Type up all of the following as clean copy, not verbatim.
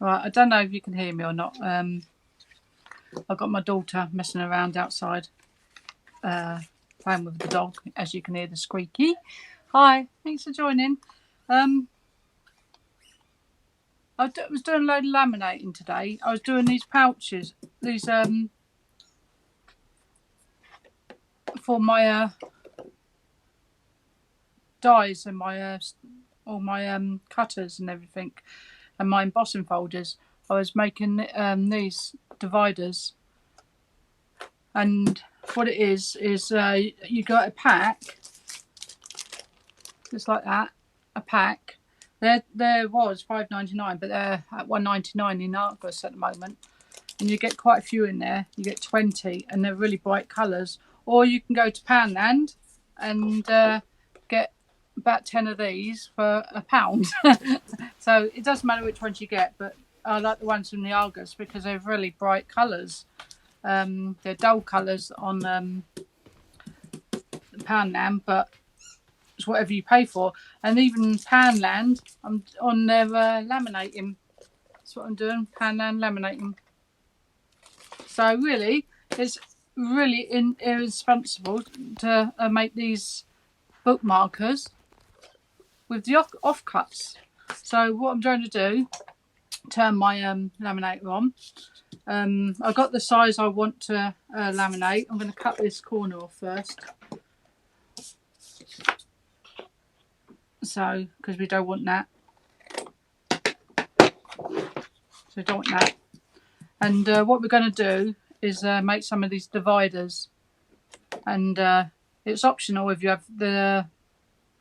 Right, I don't know if you can hear me or not. I've got my daughter messing around outside, playing with the dog, as you can hear the squeaky. Hi, thanks for joining. I was doing a load of laminating today. I was doing these pouches, these for my dies and my all my cutters and everything, and my embossing folders. I was making these dividers, and what it is you got a pack just like that, a pack. There was £5.99, but they're at £1.99 in Argos at the moment, and you get quite a few in there. You get 20, and they're really bright colours. Or you can go to Poundland and get about 10 of these for £1. So it doesn't matter which ones you get, but I like the ones from the Argos because they're really bright colours. They're dull colours on Poundland, but it's whatever you pay for. And even Poundland, I'm on their laminating. That's what I'm doing, Poundland laminating. So really, it's really irresponsible to make these bookmarkers with the offcuts. So what I'm trying to do, turn my laminator on. I've got the size I want to laminate. I'm going to cut this corner off first. So, because we don't want that. So don't want that. And what we're going to do is make some of these dividers. And it's optional if you have the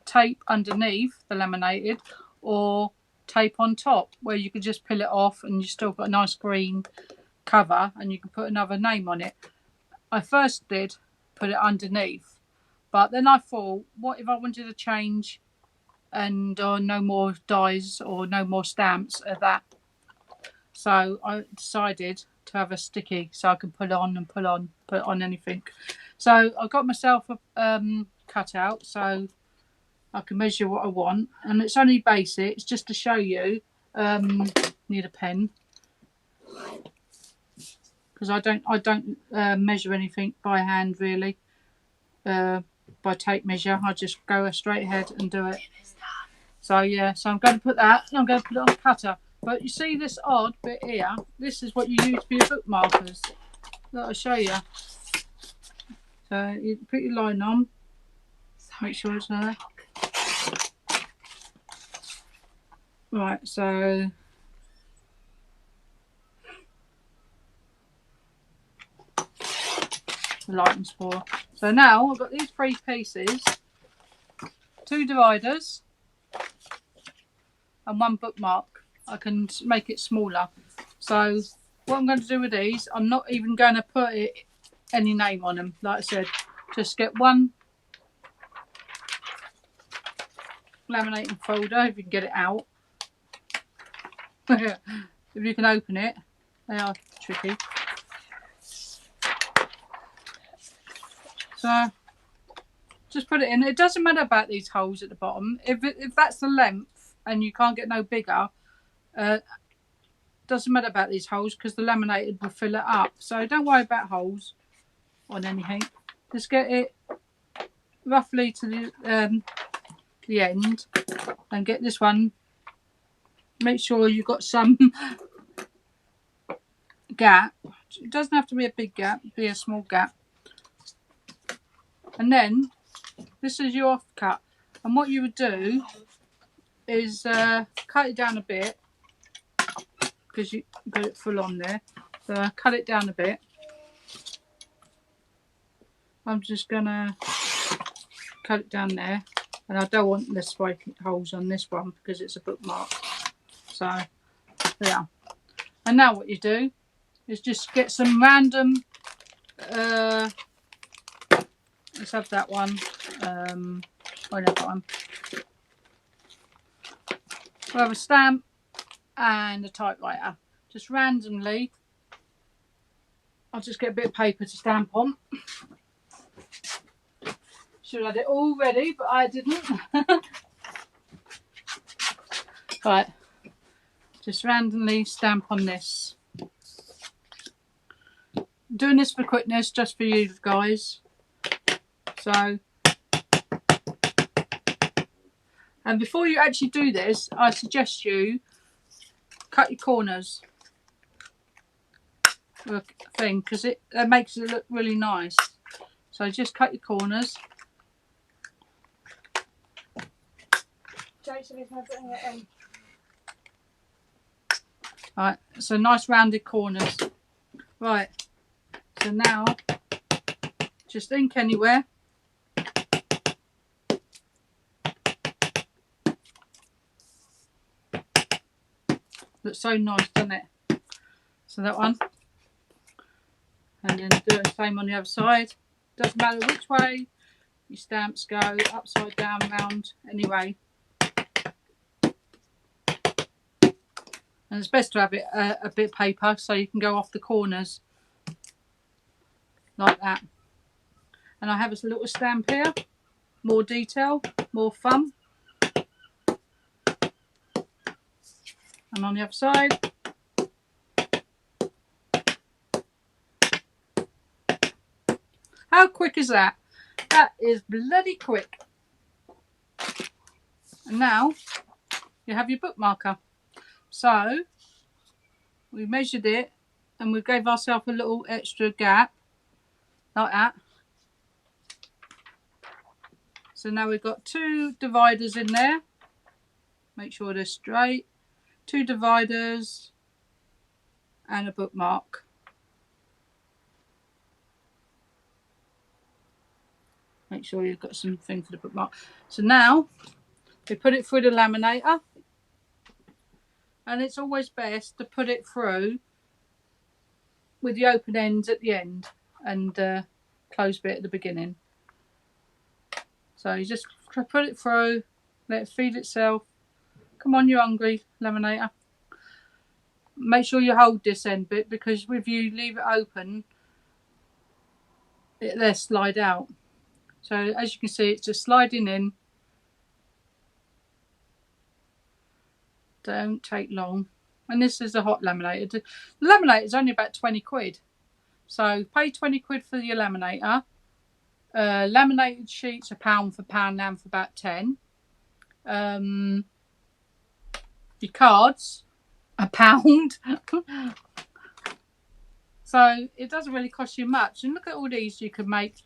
tape underneath the laminated or tape on top, where you can just peel it off and you still got a nice green cover and you can put another name on it. I first did put it underneath, but then I thought, what if I wanted to change and no more dies or no more stamps of that? So I decided to have a sticky so I can put on and put on anything. So I got myself a cutout so I can measure what I want, and it's only basic. It's just to show you. Need a pen because I don't measure anything by hand really. By tape measure, I just go straight ahead and do it. So yeah, so I'm going to put that, and I'm going to put it on the cutter. But you see this odd bit here? This is what you use for your bookmarkers. I'll show you. So you put your line on. Make sure it's there. Right, so the lighting's poor. So now I've got these 3 pieces, 2 dividers, and 1 bookmark. I can make it smaller. So what I'm going to do with these, I'm not even going to put any name on them. Like I said, just get 1 laminating folder, if you can get it out. If you can open it, they are tricky. So just put it in. It doesn't matter about these holes at the bottom. If that's the length and you can't get no bigger, doesn't matter about these holes because the laminated will fill it up. So don't worry about holes on anything. Just get it roughly to the end and get this one. Make sure you've got some gap. It doesn't have to be a big gap, be a small gap. And then this is your offcut. And what you would do is cut it down a bit because you got it full on there. So cut it down a bit. I'm just gonna cut it down there, and I don't want the spiky holes on this one because it's a bookmark. So yeah. And now what you do is just get some random. Let's have that one. Another one. We'll have a stamp and a typewriter. Just randomly, I'll just get a bit of paper to stamp on. Should have had it all ready, but I didn't. Right. just randomly stamp on this. Doing this for quickness, just for you guys. So, and before you actually do this, I suggest you cut your corners with a thing, because it makes it look really nice. So just cut your corners. Jason is now putting it in. Right, so nice rounded corners. Right, so now just ink anywhere. Looks so nice, doesn't it? So that one. And then do the same on the other side. Doesn't matter which way your stamps go, upside down, round, anyway. And it's best to have it a bit of paper so you can go off the corners like that. And I have a little stamp here, more detail, more fun. And on the other side. How quick is that? That is bloody quick. And now you have your bookmarker. So we measured it and we gave ourselves a little extra gap like that. So now we've got 2 dividers in there. Make sure they're straight. 2 dividers and a bookmark. Make sure you've got something for the bookmark. So now we put it through the laminator. And it's always best to put it through with the open ends at the end and closed bit at the beginning. So you just put it through, let it feed itself. Come on, you're hungry, laminator. Make sure you hold this end bit, because if you leave it open, it'll slide out. So as you can see, it's just sliding in. Don't take long. And this is a hot laminator. The laminator is only about 20 quid. So pay 20 quid for your laminator. Laminated sheets are £1 for £1 for about 10. Your cards are £1. So it doesn't really cost you much. And look at all these you can make.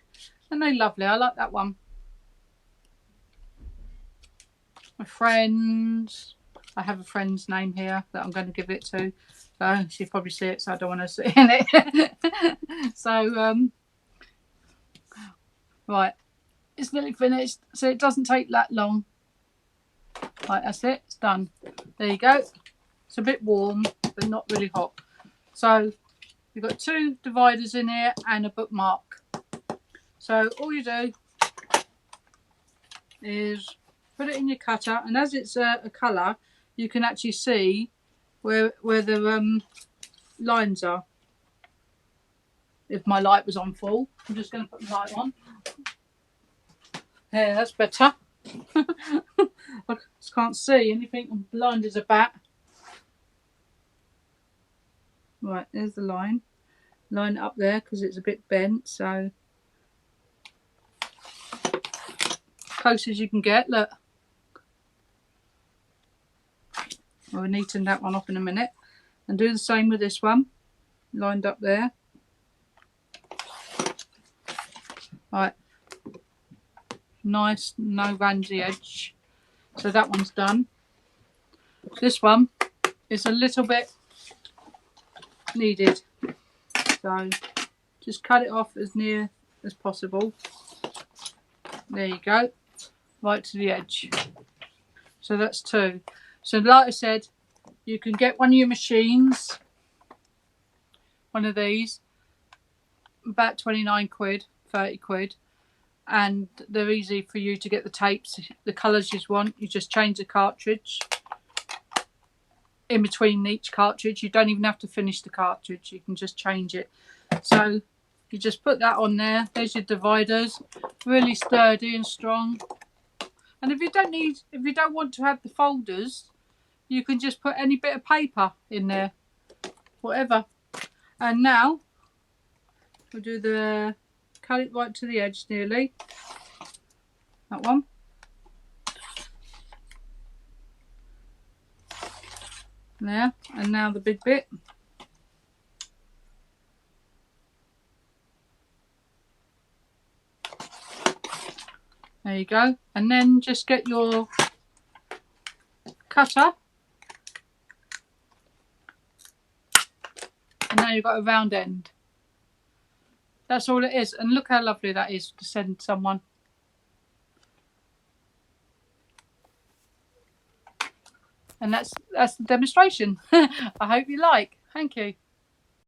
And they're lovely. I like that one. My friends. I have a friend's name here that I'm going to give it to. So she'll probably see it, so I don't want to see in it. So, right. It's nearly finished. So it doesn't take that long. Right, that's it. It's done. There you go. It's a bit warm, but not really hot. So you've got 2 dividers in here and a bookmark. So all you do is put it in your cutter, and as it's a colour, you can actually see where the lines are. If my light was on full, I'm just going to put the light on. Yeah, that's better. I just can't see anything. I'm blind as a bat. Right, there's the line. Line it up there because it's a bit bent. So close as you can get. Look. We'll neaten that one off in a minute. And do the same with this one. Lined up there. Right. Nice, no rangy edge. So that one's done. This one is a little bit needed. So just cut it off as near as possible. There you go. Right to the edge. So that's 2. So like I said, you can get one of your machines, one of these, about 29 quid, 30 quid. And they're easy for you to get the tapes, the colours you want. You just change the cartridge in between each cartridge. You don't even have to finish the cartridge. You can just change it. So you just put that on there. There's your dividers. Really sturdy and strong. And if you don't want to have the folders, you can just put any bit of paper in there, whatever. And now we'll do the, cut it right to the edge nearly, that one. There, and now the big bit. There you go. And then just get your cutter. And now you've got a round end. That's all it is. And look how lovely that is to send someone. And that's the demonstration. I hope you like. Thank you.